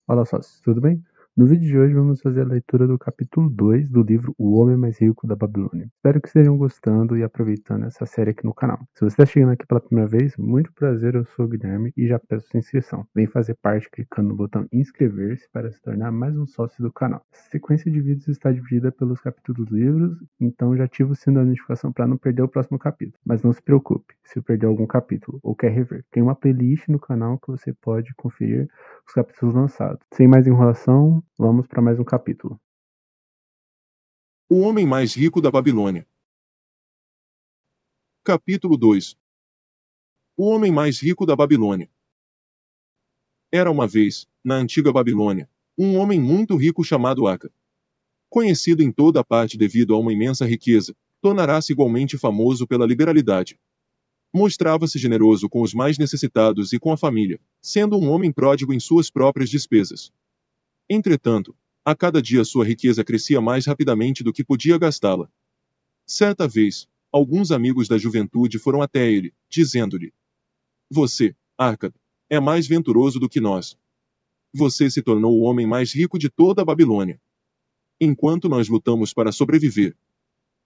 Olá sócios, tudo bem? No vídeo de hoje vamos fazer a leitura do capítulo 2 do livro O Homem Mais Rico da Babilônia. Espero que estejam gostando e aproveitando essa série aqui no canal. Se você está chegando aqui pela primeira vez, muito prazer, eu sou o Guilherme e já peço sua inscrição. Vem fazer parte clicando no botão inscrever-se para se tornar mais um sócio do canal. A sequência de vídeos está dividida pelos capítulos dos livros, então já ativa o sino da notificação para não perder o próximo capítulo. Mas não se preocupe, se perder algum capítulo ou quer rever, tem uma playlist no canal que você pode conferir os capítulos lançados. Sem mais enrolação, vamos para mais um capítulo. O homem mais rico da Babilônia. Capítulo 2. O homem mais rico da Babilônia. Era uma vez, na antiga Babilônia, um homem muito rico chamado Aca. Conhecido em toda a parte devido a uma imensa riqueza, tornará-se igualmente famoso pela liberalidade. Mostrava-se generoso com os mais necessitados e com a família, sendo um homem pródigo em suas próprias despesas. Entretanto, a cada dia sua riqueza crescia mais rapidamente do que podia gastá-la. Certa vez, alguns amigos da juventude foram até ele, dizendo-lhe: Você, Arca, é mais venturoso do que nós. Você se tornou o homem mais rico de toda a Babilônia. Enquanto nós lutamos para sobreviver,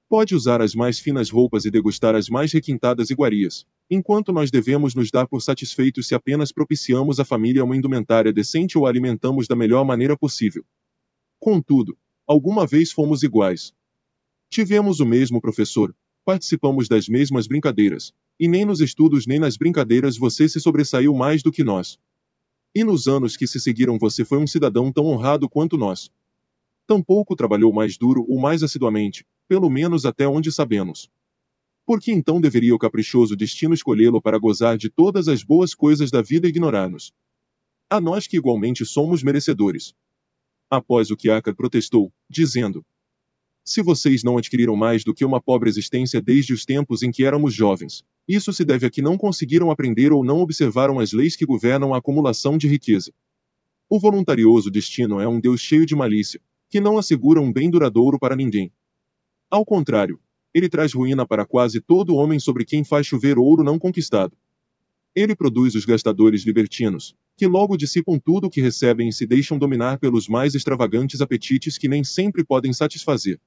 pode usar as mais finas roupas e degustar as mais requintadas iguarias, enquanto nós devemos nos dar por satisfeitos se apenas propiciamos à família uma indumentária decente ou a alimentamos da melhor maneira possível. Contudo, alguma vez fomos iguais. Tivemos o mesmo professor, participamos das mesmas brincadeiras, e nem nos estudos nem nas brincadeiras você se sobressaiu mais do que nós. E nos anos que se seguiram você foi um cidadão tão honrado quanto nós. Tampouco trabalhou mais duro ou mais assiduamente, pelo menos até onde sabemos. Por que então deveria o caprichoso destino escolhê-lo para gozar de todas as boas coisas da vida e ignorar-nos? A nós que igualmente somos merecedores. Após o que Aca protestou, dizendo: Se vocês não adquiriram mais do que uma pobre existência desde os tempos em que éramos jovens, isso se deve a que não conseguiram aprender ou não observaram as leis que governam a acumulação de riqueza. O voluntarioso destino é um Deus cheio de malícia, que não assegura um bem duradouro para ninguém. Ao contrário, ele traz ruína para quase todo homem sobre quem faz chover ouro não conquistado. Ele produz os gastadores libertinos, que logo dissipam tudo o que recebem e se deixam dominar pelos mais extravagantes apetites que nem sempre podem satisfazer.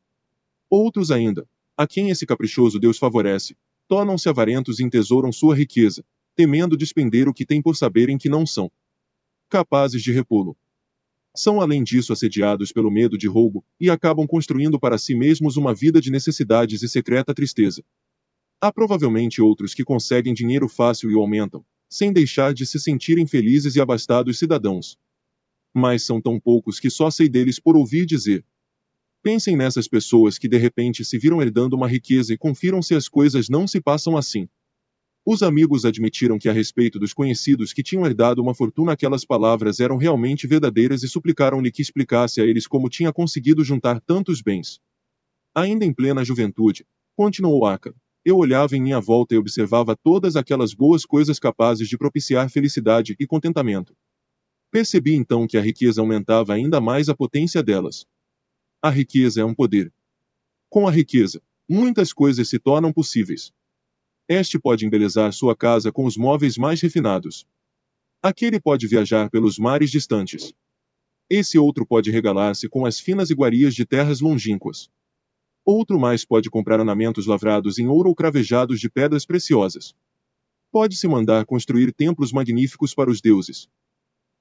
Outros ainda, a quem esse caprichoso Deus favorece, tornam-se avarentos e entesouram sua riqueza, temendo despender o que têm por saberem que não são capazes de repô-lo. São além disso assediados pelo medo de roubo, e acabam construindo para si mesmos uma vida de necessidades e secreta tristeza. Há provavelmente outros que conseguem dinheiro fácil e o aumentam, sem deixar de se sentirem felizes e abastados cidadãos. Mas são tão poucos que só sei deles por ouvir dizer. Pensem nessas pessoas que de repente se viram herdando uma riqueza e confiram se as coisas não se passam assim. Os amigos admitiram que a respeito dos conhecidos que tinham herdado uma fortuna aquelas palavras eram realmente verdadeiras e suplicaram-lhe que explicasse a eles como tinha conseguido juntar tantos bens. Ainda em plena juventude, continuou Aca, eu olhava em minha volta e observava todas aquelas boas coisas capazes de propiciar felicidade e contentamento. Percebi então que a riqueza aumentava ainda mais a potência delas. A riqueza é um poder. Com a riqueza, muitas coisas se tornam possíveis. Este pode embelezar sua casa com os móveis mais refinados. Aquele pode viajar pelos mares distantes. Esse outro pode regalar-se com as finas iguarias de terras longínquas. Outro mais pode comprar ornamentos lavrados em ouro ou cravejados de pedras preciosas. Pode-se mandar construir templos magníficos para os deuses.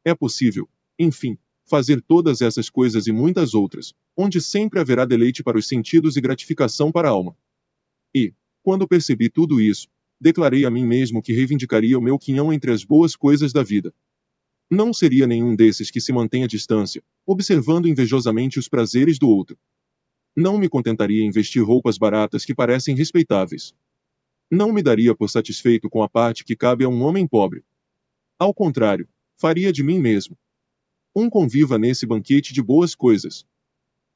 É possível, enfim, fazer todas essas coisas e muitas outras, onde sempre haverá deleite para os sentidos e gratificação para a alma. E, quando percebi tudo isso, declarei a mim mesmo que reivindicaria o meu quinhão entre as boas coisas da vida. Não seria nenhum desses que se mantém à distância, observando invejosamente os prazeres do outro. Não me contentaria em vestir roupas baratas que parecem respeitáveis. Não me daria por satisfeito com a parte que cabe a um homem pobre. Ao contrário, faria de mim mesmo um conviva nesse banquete de boas coisas.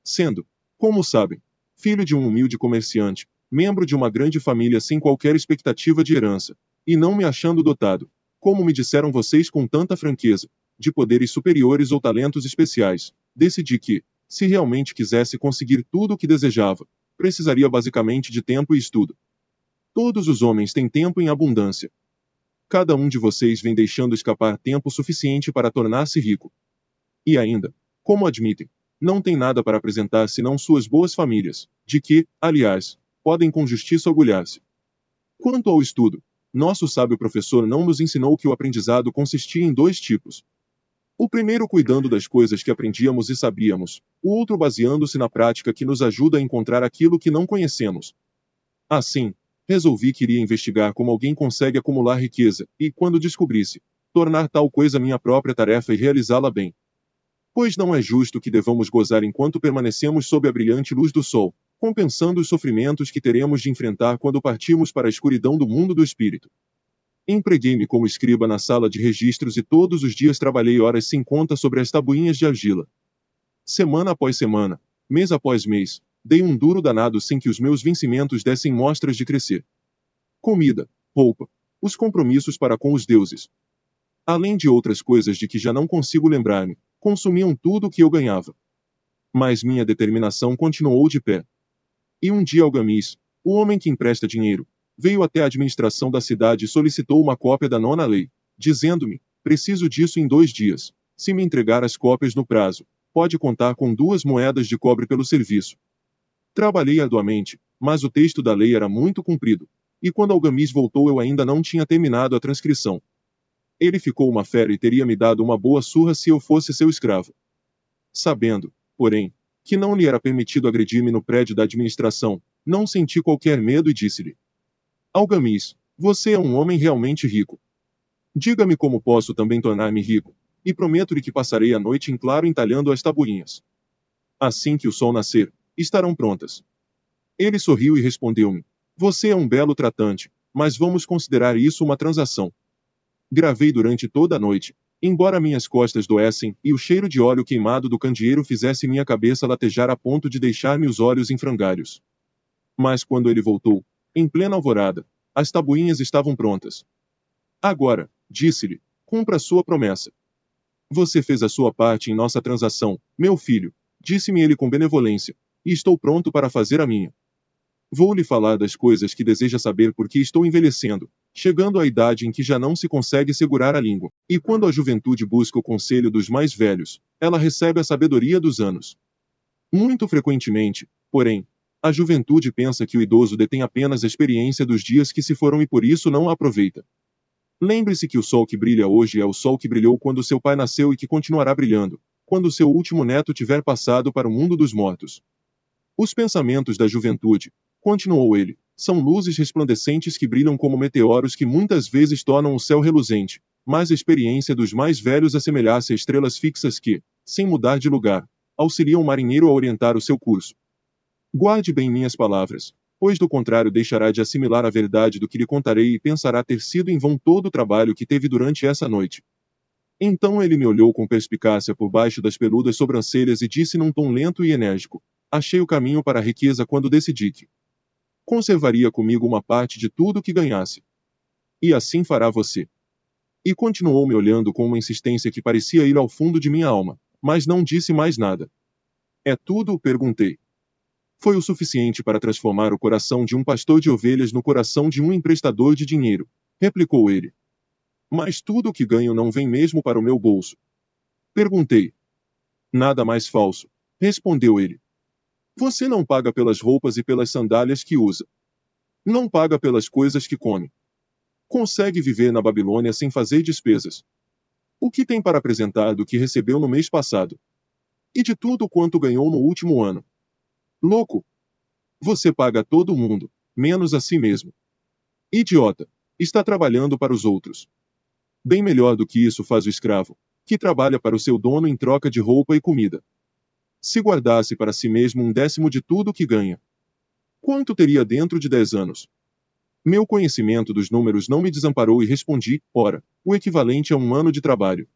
Sendo, como sabem, filho de um humilde comerciante, membro de uma grande família sem qualquer expectativa de herança, e não me achando dotado, como me disseram vocês com tanta franqueza, de poderes superiores ou talentos especiais, decidi que, se realmente quisesse conseguir tudo o que desejava, precisaria basicamente de tempo e estudo. Todos os homens têm tempo em abundância. Cada um de vocês vem deixando escapar tempo suficiente para tornar-se rico. E ainda, como admitem, não têm nada para apresentar senão suas boas famílias, de que, aliás, podem com justiça orgulhar-se. Quanto ao estudo, nosso sábio professor não nos ensinou que o aprendizado consistia em dois tipos. O primeiro cuidando das coisas que aprendíamos e sabíamos, o outro baseando-se na prática que nos ajuda a encontrar aquilo que não conhecemos. Assim, resolvi que iria investigar como alguém consegue acumular riqueza e, quando descobrisse, tornar tal coisa minha própria tarefa e realizá-la bem. Pois não é justo que devamos gozar enquanto permanecemos sob a brilhante luz do sol, compensando os sofrimentos que teremos de enfrentar quando partirmos para a escuridão do mundo do espírito. Empreguei-me como escriba na sala de registros e todos os dias trabalhei horas sem conta sobre as tabuinhas de argila. Semana após semana, mês após mês, dei um duro danado sem que os meus vencimentos dessem mostras de crescer. Comida, roupa, os compromissos para com os deuses, além de outras coisas de que já não consigo lembrar-me, consumiam tudo o que eu ganhava. Mas minha determinação continuou de pé. E um dia Algamis, o homem que empresta dinheiro, veio até a administração da cidade e solicitou uma cópia da nona lei, dizendo-me: preciso disso em 2 dias. Se me entregar as cópias no prazo, pode contar com 2 moedas de cobre pelo serviço. Trabalhei arduamente, mas o texto da lei era muito comprido, e quando Algamis voltou eu ainda não tinha terminado a transcrição. Ele ficou uma fera e teria me dado uma boa surra se eu fosse seu escravo. Sabendo, porém, que não lhe era permitido agredir-me no prédio da administração, não senti qualquer medo e disse-lhe: Algamis, você é um homem realmente rico. Diga-me como posso também tornar-me rico, e prometo-lhe que passarei a noite em claro entalhando as tabuinhas. Assim que o sol nascer, estarão prontas. Ele sorriu e respondeu-me: você é um belo tratante, mas vamos considerar isso uma transação. Gravei durante toda a noite, embora minhas costas doessem e o cheiro de óleo queimado do candeeiro fizesse minha cabeça latejar a ponto de deixar-me os olhos em frangalhos. Mas quando ele voltou, em plena alvorada, as tabuinhas estavam prontas. Agora, disse-lhe, cumpra sua promessa. Você fez a sua parte em nossa transação, meu filho, disse-me ele com benevolência, e estou pronto para fazer a minha. Vou lhe falar das coisas que deseja saber porque estou envelhecendo, chegando à idade em que já não se consegue segurar a língua. E quando a juventude busca o conselho dos mais velhos, ela recebe a sabedoria dos anos. Muito frequentemente, porém, a juventude pensa que o idoso detém apenas a experiência dos dias que se foram e por isso não a aproveita. Lembre-se que o sol que brilha hoje é o sol que brilhou quando seu pai nasceu e que continuará brilhando, quando seu último neto tiver passado para o mundo dos mortos. Os pensamentos da juventude, continuou ele, são luzes resplandecentes que brilham como meteoros que muitas vezes tornam o céu reluzente, mas a experiência dos mais velhos assemelha-se a estrelas fixas que, sem mudar de lugar, auxiliam o marinheiro a orientar o seu curso. Guarde bem minhas palavras, pois do contrário deixará de assimilar a verdade do que lhe contarei e pensará ter sido em vão todo o trabalho que teve durante essa noite. Então ele me olhou com perspicácia por baixo das peludas sobrancelhas e disse num tom lento e enérgico: achei o caminho para a riqueza quando decidi que conservaria comigo uma parte de tudo que ganhasse. E assim fará você. E continuou me olhando com uma insistência que parecia ir ao fundo de minha alma, mas não disse mais nada. É tudo? Perguntei. Foi o suficiente para transformar o coração de um pastor de ovelhas no coração de um emprestador de dinheiro, replicou ele. Mas tudo o que ganho não vem mesmo para o meu bolso. Perguntei. Nada mais falso, respondeu ele. Você não paga pelas roupas e pelas sandálias que usa. Não paga pelas coisas que come. Consegue viver na Babilônia sem fazer despesas. O que tem para apresentar do que recebeu no mês passado? E de tudo quanto ganhou no último ano? Louco! Você paga a todo mundo, menos a si mesmo. Idiota! Está trabalhando para os outros. Bem melhor do que isso faz o escravo, que trabalha para o seu dono em troca de roupa e comida. Se guardasse para si mesmo 1/10 de tudo o que ganha, quanto teria dentro de 10 anos? Meu conhecimento dos números não me desamparou e respondi: ora, o equivalente a 1 ano de trabalho.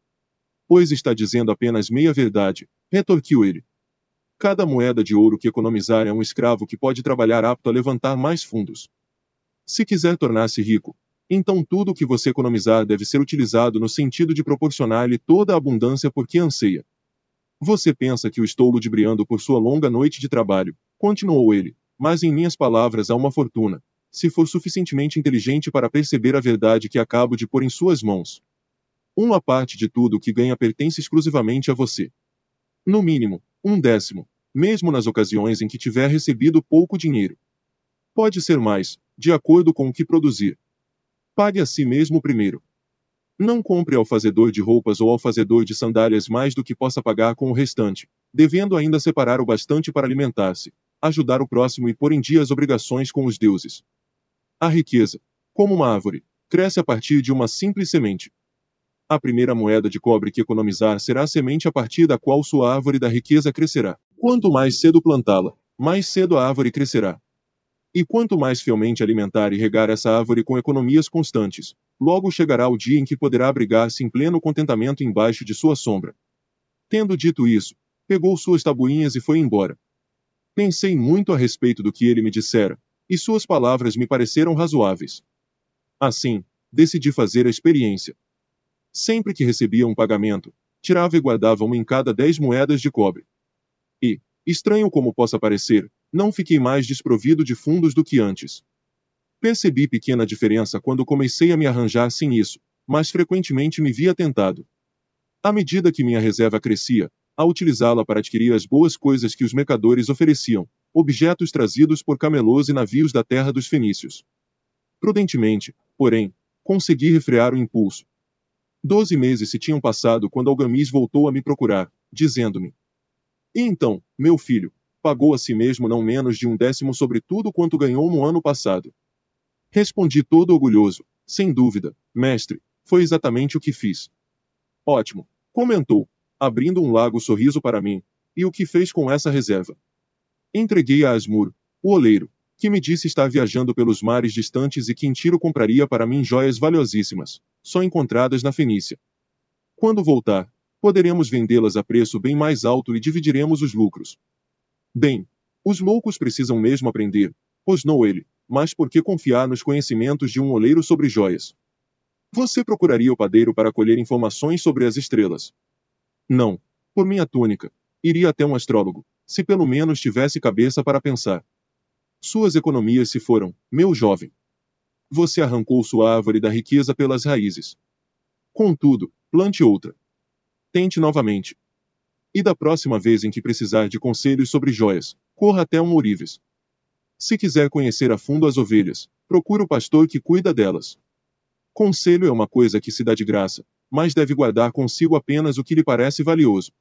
Pois está dizendo apenas meia verdade, retorquiu ele. Cada moeda de ouro que economizar é um escravo que pode trabalhar apto a levantar mais fundos. Se quiser tornar-se rico, então tudo o que você economizar deve ser utilizado no sentido de proporcionar-lhe toda a abundância por que anseia. Você pensa que o estou ludibriando por sua longa noite de trabalho, continuou ele, mas em minhas palavras há uma fortuna, se for suficientemente inteligente para perceber a verdade que acabo de pôr em suas mãos. Uma parte de tudo o que ganha pertence exclusivamente a você. No mínimo, 1/10, mesmo nas ocasiões em que tiver recebido pouco dinheiro. Pode ser mais, de acordo com o que produzir. Pague a si mesmo primeiro. Não compre ao fazedor de roupas ou ao fazedor de sandálias mais do que possa pagar com o restante, devendo ainda separar o bastante para alimentar-se, ajudar o próximo e pôr em dia as obrigações com os deuses. A riqueza, como uma árvore, cresce a partir de uma simples semente. A primeira moeda de cobre que economizar será a semente a partir da qual sua árvore da riqueza crescerá. Quanto mais cedo plantá-la, mais cedo a árvore crescerá. E quanto mais fielmente alimentar e regar essa árvore com economias constantes, logo chegará o dia em que poderá abrigar-se em pleno contentamento embaixo de sua sombra. Tendo dito isso, pegou suas tabuinhas e foi embora. Pensei muito a respeito do que ele me dissera, e suas palavras me pareceram razoáveis. Assim, decidi fazer a experiência. Sempre que recebia um pagamento, tirava e guardava uma em cada 10 moedas de cobre. E, estranho como possa parecer, não fiquei mais desprovido de fundos do que antes. Percebi pequena diferença quando comecei a me arranjar sem isso, mas frequentemente me via tentado. À medida que minha reserva crescia, a utilizá-la para adquirir as boas coisas que os mercadores ofereciam, objetos trazidos por camelôs e navios da terra dos fenícios. Prudentemente, porém, consegui refrear o impulso. 12 meses se tinham passado quando Algamis voltou a me procurar, dizendo-me: "E então, meu filho, pagou a si mesmo não menos de 1/10 sobre tudo quanto ganhou no ano passado?" Respondi todo orgulhoso: "Sem dúvida, mestre, foi exatamente o que fiz." "Ótimo," comentou, abrindo um largo sorriso para mim. "E o que fez com essa reserva?" Entreguei a Asmur, o oleiro, que me disse estar viajando pelos mares distantes e que em Tiro compraria para mim joias valiosíssimas, só encontradas na Fenícia. "Quando voltar, poderemos vendê-las a preço bem mais alto e dividiremos os lucros." "Bem, os loucos precisam mesmo aprender," rosnou ele, "mas por que confiar nos conhecimentos de um oleiro sobre joias? Você procuraria o padeiro para colher informações sobre as estrelas?" "Não, por minha túnica, iria até um astrólogo, se pelo menos tivesse cabeça para pensar." "Suas economias se foram, meu jovem. Você arrancou sua árvore da riqueza pelas raízes. Contudo, plante outra. Tente novamente. E da próxima vez em que precisar de conselhos sobre joias, corra até um ourives. Se quiser conhecer a fundo as ovelhas, procure o pastor que cuida delas. Conselho é uma coisa que se dá de graça, mas deve guardar consigo apenas o que lhe parece valioso.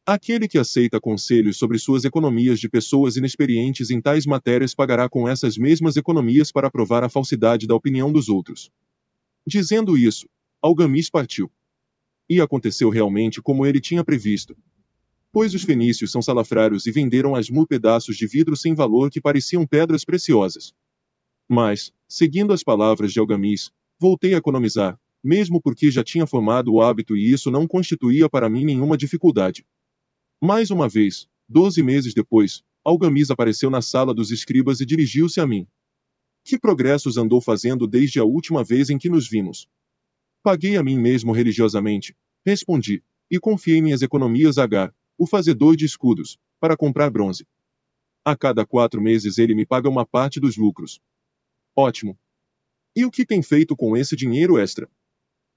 Aquele que aceita conselhos sobre suas economias de pessoas inexperientes em tais matérias pagará com essas mesmas economias para provar a falsidade da opinião dos outros." Dizendo isso, Algamis partiu. E aconteceu realmente como ele tinha previsto. Pois os fenícios são salafrários e venderam Asmur pedaços de vidro sem valor que pareciam pedras preciosas. Mas, seguindo as palavras de Algamis, voltei a economizar, mesmo porque já tinha formado o hábito e isso não constituía para mim nenhuma dificuldade. Mais uma vez, 12 meses depois, Algamis apareceu na sala dos escribas e dirigiu-se a mim. "Que progressos andou fazendo desde a última vez em que nos vimos?" "Paguei a mim mesmo religiosamente," respondi, "e confiei minhas economias a Agar, o fazedor de escudos, para comprar bronze. A cada 4 meses ele me paga uma parte dos lucros." "Ótimo. E o que tem feito com esse dinheiro extra?"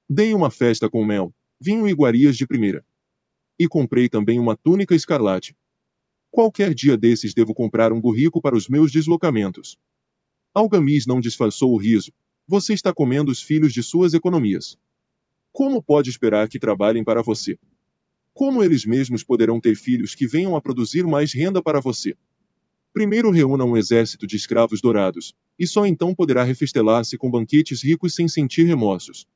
"Dei uma festa com mel, vinho e iguarias de primeira. E comprei também uma túnica escarlate. Qualquer dia desses devo comprar um burrico para os meus deslocamentos." Algamis não disfarçou o riso. "Você está comendo os filhos de suas economias. Como pode esperar que trabalhem para você? Como eles mesmos poderão ter filhos que venham a produzir mais renda para você? Primeiro reúna um exército de escravos dourados, e só então poderá refestelar-se com banquetes ricos sem sentir remorsos."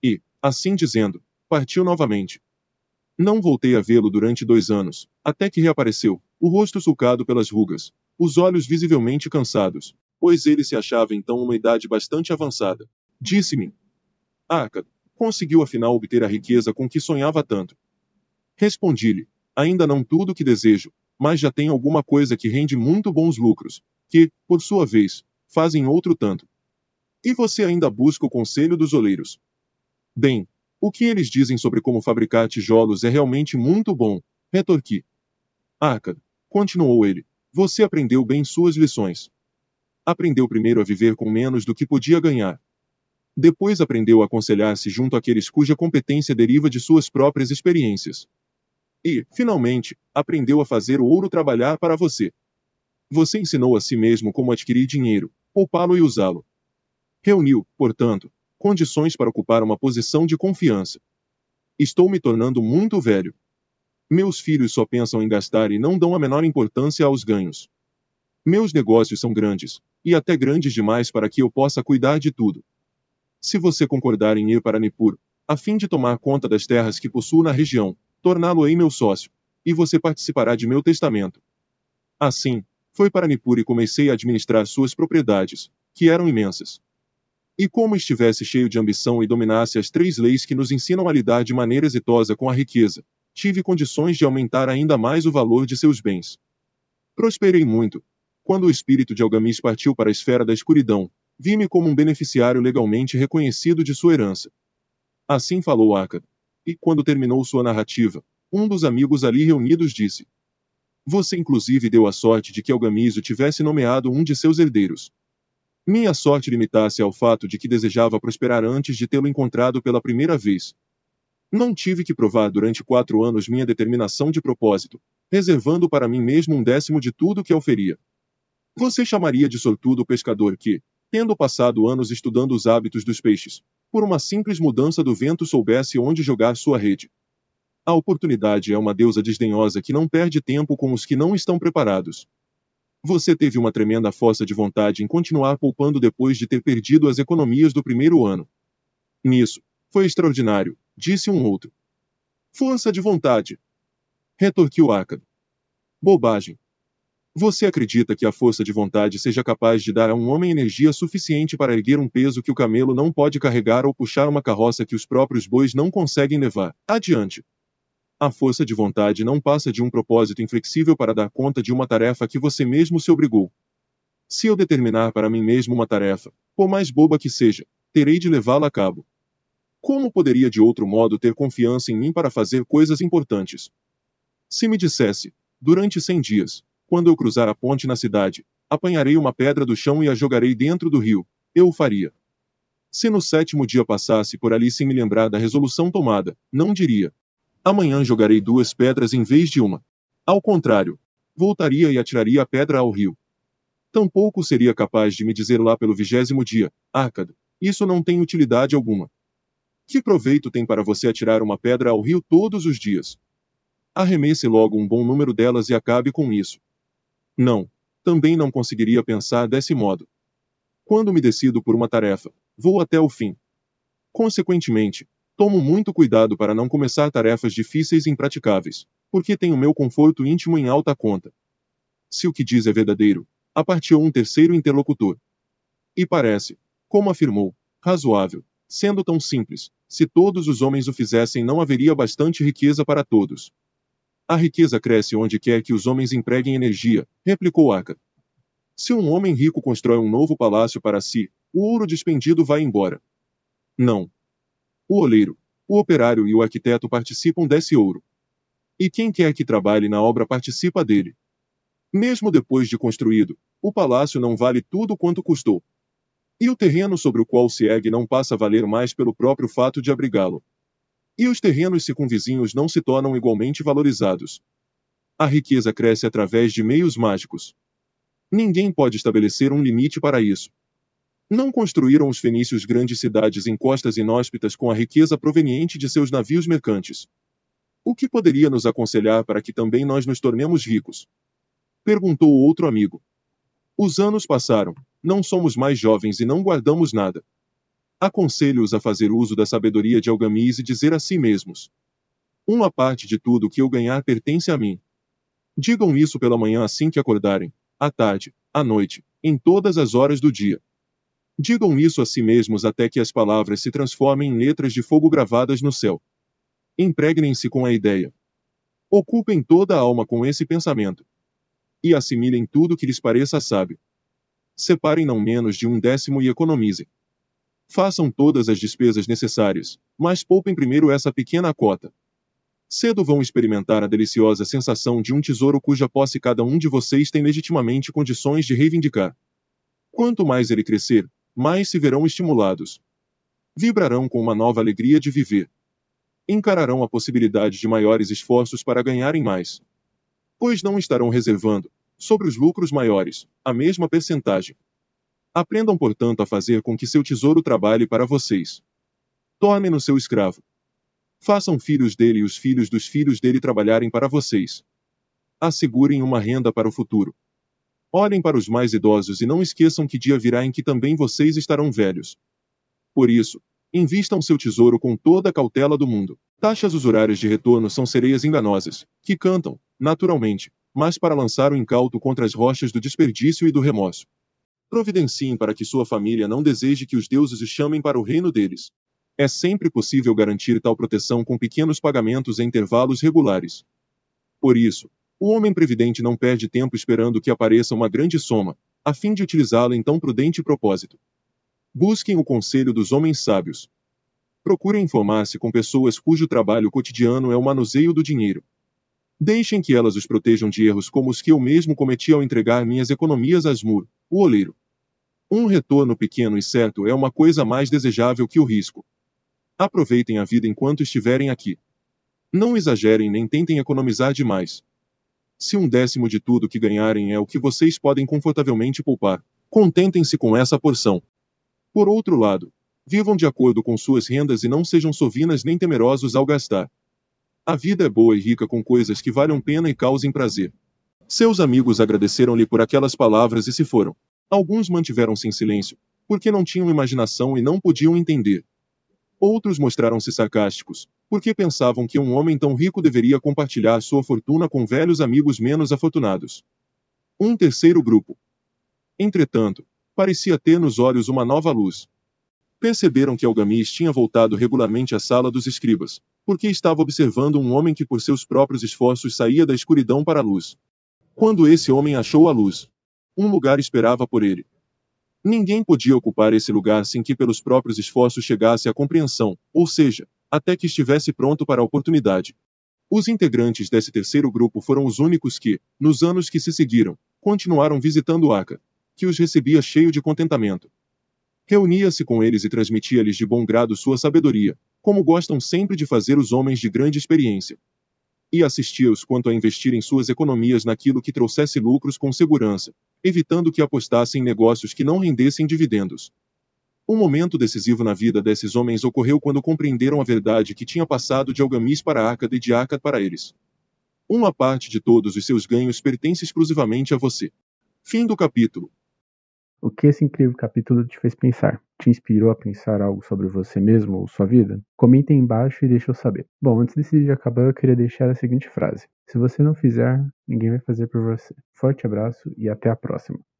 E, assim dizendo, partiu novamente. Não voltei a vê-lo durante 2 anos, até que reapareceu, o rosto sulcado pelas rugas, os olhos visivelmente cansados, pois ele se achava então uma idade bastante avançada. Disse-me: "Arca, conseguiu afinal obter a riqueza com que sonhava tanto?" Respondi-lhe: "Ainda não tudo o que desejo, mas já tenho alguma coisa que rende muito bons lucros, que, por sua vez, fazem outro tanto." "E você ainda busca o conselho dos oleiros?" "Bem, o que eles dizem sobre como fabricar tijolos é realmente muito bom," retorqui. "Arca," continuou ele, "você aprendeu bem suas lições. Aprendeu primeiro a viver com menos do que podia ganhar. Depois aprendeu a aconselhar-se junto àqueles cuja competência deriva de suas próprias experiências. E, finalmente, aprendeu a fazer o ouro trabalhar para você. Você ensinou a si mesmo como adquirir dinheiro, poupá-lo e usá-lo. Reuniu, portanto, condições para ocupar uma posição de confiança. Estou me tornando muito velho. Meus filhos só pensam em gastar e não dão a menor importância aos ganhos. Meus negócios são grandes, e até grandes demais para que eu possa cuidar de tudo. Se você concordar em ir para Nippur, a fim de tomar conta das terras que possuo na região, torná-lo-ei meu sócio, e você participará de meu testamento. Assim, foi para Nippur e comecei a administrar suas propriedades, que eram imensas. E como estivesse cheio de ambição e dominasse as 3 leis que nos ensinam a lidar de maneira exitosa com a riqueza, tive condições de aumentar ainda mais o valor de seus bens. Prosperei muito. Quando o espírito de Algamis partiu para a esfera da escuridão, vi-me como um beneficiário legalmente reconhecido de sua herança. Assim falou Akkad. E, quando terminou sua narrativa, um dos amigos ali reunidos disse: Você inclusive deu a sorte de que Algamis o tivesse nomeado um de seus herdeiros. Minha sorte limitasse ao fato de que desejava prosperar antes de tê-lo encontrado pela primeira vez. Não tive que provar durante 4 anos minha determinação de propósito, reservando para mim mesmo 1/10 de tudo que oferia. Você chamaria de sortudo o pescador que, tendo passado anos estudando os hábitos dos peixes, por uma simples mudança do vento soubesse onde jogar sua rede. A oportunidade é uma deusa desdenhosa que não perde tempo com os que não estão preparados. Você teve uma tremenda força de vontade em continuar poupando depois de ter perdido as economias do primeiro ano. Nisso, foi extraordinário, disse um outro. Força de vontade, retorquiu Akkad. Bobagem. Você acredita que a força de vontade seja capaz de dar a um homem energia suficiente para erguer um peso que o camelo não pode carregar ou puxar uma carroça que os próprios bois não conseguem levar adiante? A força de vontade não passa de um propósito inflexível para dar conta de uma tarefa que você mesmo se obrigou. Se eu determinar para mim mesmo uma tarefa, por mais boba que seja, terei de levá-la a cabo. Como poderia de outro modo ter confiança em mim para fazer coisas importantes? Se me dissesse, durante 100 dias, quando eu cruzar a ponte na cidade, apanharei uma pedra do chão e a jogarei dentro do rio, eu o faria. Se no 7º dia passasse por ali sem me lembrar da resolução tomada, não diria: amanhã jogarei 2 pedras em vez de uma. Ao contrário, voltaria e atiraria a pedra ao rio. Tampouco seria capaz de me dizer lá pelo 20º dia: Akkad, isso não tem utilidade alguma. Que proveito tem para você atirar uma pedra ao rio todos os dias? Arremesse logo um bom número delas e acabe com isso. Não, também não conseguiria pensar desse modo. Quando me decido por uma tarefa, vou até o fim. Consequentemente, tomo muito cuidado para não começar tarefas difíceis e impraticáveis, porque tenho meu conforto íntimo em alta conta. Se o que diz é verdadeiro, apartiu um terceiro interlocutor. E parece, como afirmou, razoável, sendo tão simples, se todos os homens o fizessem não haveria bastante riqueza para todos. A riqueza cresce onde quer que os homens empreguem energia, replicou Akkad. Se um homem rico constrói um novo palácio para si, o ouro despendido vai embora. Não. O oleiro, o operário e o arquiteto participam desse ouro. E quem quer que trabalhe na obra participa dele. Mesmo depois de construído, o palácio não vale tudo quanto custou. E o terreno sobre o qual se ergue não passa a valer mais pelo próprio fato de abrigá-lo. E os terrenos circunvizinhos não se tornam igualmente valorizados. A riqueza cresce através de meios mágicos. Ninguém pode estabelecer um limite para isso. Não construíram os fenícios grandes cidades em costas inóspitas com a riqueza proveniente de seus navios mercantes. O que poderia nos aconselhar para que também nós nos tornemos ricos? Perguntou o outro amigo. Os anos passaram, não somos mais jovens e não guardamos nada. Aconselho-os a fazer uso da sabedoria de Algamis e dizer a si mesmos: uma parte de tudo que eu ganhar pertence a mim. Digam isso pela manhã assim que acordarem, à tarde, à noite, em todas as horas do dia. Digam isso a si mesmos até que as palavras se transformem em letras de fogo gravadas no céu. Impregnem-se com a ideia. Ocupem toda a alma com esse pensamento. E assimilem tudo que lhes pareça sábio. Separem não menos de 1/10 e economizem. Façam todas as despesas necessárias, mas poupem primeiro essa pequena cota. Cedo vão experimentar a deliciosa sensação de um tesouro cuja posse cada um de vocês tem legitimamente condições de reivindicar. Quanto mais ele crescer, mais se verão estimulados. Vibrarão com uma nova alegria de viver. encararão a possibilidade de maiores esforços para ganharem mais, pois não estarão reservando, sobre os lucros maiores, a mesma percentagem. Aprendam, portanto, a fazer com que seu tesouro trabalhe para vocês. Tornem-no seu escravo. Façam filhos dele e os filhos dos filhos dele trabalharem para vocês. Assegurem uma renda para o futuro. Olhem para os mais idosos e não esqueçam que dia virá em que também vocês estarão velhos. Por isso, invistam seu tesouro com toda a cautela do mundo. Taxas usurárias de retorno são sereias enganosas, que cantam, naturalmente, mas para lançar o incauto contra as rochas do desperdício e do remorso. Providenciem para que sua família não deseje que os deuses os chamem para o reino deles. É sempre possível garantir tal proteção com pequenos pagamentos em intervalos regulares. Por isso, o homem previdente não perde tempo esperando que apareça uma grande soma, a fim de utilizá-la em tão prudente propósito. Busquem o conselho dos homens sábios. Procurem informar-se com pessoas cujo trabalho cotidiano é o manuseio do dinheiro. Deixem que elas os protejam de erros como os que eu mesmo cometi ao entregar minhas economias a Asmur, o oleiro. Um retorno pequeno e certo é uma coisa mais desejável que o risco. Aproveitem a vida enquanto estiverem aqui. Não exagerem nem tentem economizar demais. Se 1/10 de tudo que ganharem é o que vocês podem confortavelmente poupar, contentem-se com essa porção. Por outro lado, vivam de acordo com suas rendas e não sejam sovinas nem temerosos ao gastar. A vida é boa e rica com coisas que valham pena e causem prazer. Seus amigos agradeceram-lhe por aquelas palavras e se foram. Alguns mantiveram-se em silêncio, porque não tinham imaginação e não podiam entender. Outros mostraram-se sarcásticos, porque pensavam que um homem tão rico deveria compartilhar sua fortuna com velhos amigos menos afortunados. Um terceiro grupo, entretanto, parecia ter nos olhos uma nova luz. Perceberam que Algamis tinha voltado regularmente à sala dos escribas, porque estava observando um homem que por seus próprios esforços saía da escuridão para a luz. Quando esse homem achou a luz, um lugar esperava por ele. Ninguém podia ocupar esse lugar sem que pelos próprios esforços chegasse à compreensão, ou seja, até que estivesse pronto para a oportunidade. Os integrantes desse terceiro grupo foram os únicos que, nos anos que se seguiram, continuaram visitando Aka, que os recebia cheio de contentamento. Reunia-se com eles e transmitia-lhes de bom grado sua sabedoria, como gostam sempre de fazer os homens de grande experiência. E assistia-os quanto a investirem suas economias naquilo que trouxesse lucros com segurança, evitando que apostassem em negócios que não rendessem dividendos. Um momento decisivo na vida desses homens ocorreu quando compreenderam a verdade que tinha passado de Algamis para Akkad e de Akkad para eles. Uma parte de todos os seus ganhos pertence exclusivamente a você. Fim do capítulo. O que esse incrível capítulo te fez pensar? Te inspirou a pensar algo sobre você mesmo ou sua vida? Comenta aí embaixo e deixa eu saber. Bom, antes desse vídeo acabar, eu queria deixar a seguinte frase: se você não fizer, ninguém vai fazer por você. Forte abraço e até a próxima.